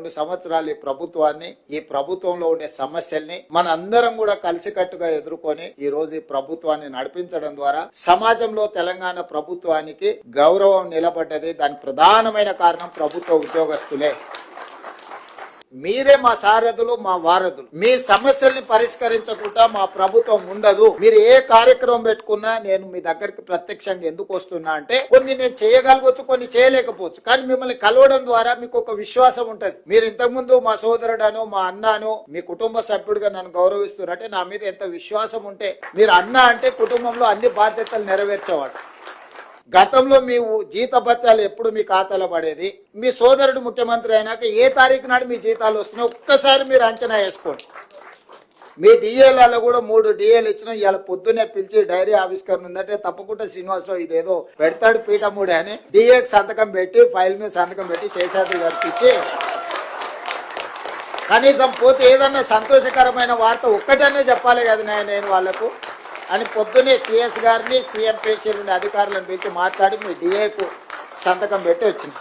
2 సంవత్సరాలు ఈ ప్రభుత్వంలో ఉండే సమస్యల్ని మన అందరం కూడా కలిసికట్టుగా ఎదుర్కొని ఈ రోజు ఈ ప్రభుత్వాన్ని నడిపించడం ద్వారా సమాజంలో తెలంగాణ ప్రభుత్వానికి గౌరవం నిలబడ్డది. దానికి ప్రధానమైన కారణం ప్రభుత్వ ఉద్యోగస్తులే. మీరే మా సారథులు, మా వారధులు. మీ సమస్యల్ని పరిష్కరించకుండా మా ప్రభుత్వం ఉండదు. మీరు ఏ కార్యక్రమం పెట్టుకున్నా నేను మీ దగ్గరికి ప్రత్యక్షంగా ఎందుకు వస్తున్నా అంటే కొన్ని నేను చేయగలగవచ్చు, కొన్ని చేయలేకపోవచ్చు. కానీ మిమ్మల్ని కలవడం ద్వారా మీకు ఒక విశ్వాసం ఉంటది. మీరు ఇంతకుముందు మా సోదరుడను, మా అన్నాను, మీ కుటుంబ సభ్యుడిగా నన్ను గౌరవిస్తున్నారంటే నా మీద ఎంత విశ్వాసం ఉంటే, మీరు అన్న అంటే కుటుంబంలో అన్ని బాధ్యతలు నెరవేర్చేవాడు. గతంలో మీ జీతభత్యాలు ఎప్పుడు మీ ఖాతాలో పడేది, మీ సోదరుడు ముఖ్యమంత్రి అయినాక ఏ తారీఖు నాడు మీ జీతాలు వస్తున్నాయి ఒక్కసారి మీరు అంచనా వేసుకోండి. మీ డిఏలలో కూడా 3 డిఏలు ఇచ్చినా ఇవాళ పొద్దున్నే పిలిచి డైరీ ఆవిష్కరణ ఉందంటే తప్పకుండా శ్రీనివాసరావు ఇదేదో పెడతాడు పీఠముడే అని డిఏకి సంతకం పెట్టి ఫైల్ మీద సంతకం పెట్టి శేషాద్రి గారికి ఇచ్చి కనీసం పోతే ఏదన్నా సంతోషకరమైన వార్త ఒక్కటనే చెప్పాలి కదా నేను వాళ్లకు అని పొద్దున్నే సిఎస్ గారిని, సీఎం పేషీలని అధికారులను పిలిచి మాట్లాడి మీ డిఏకు సంతకం పెట్టి వచ్చింది.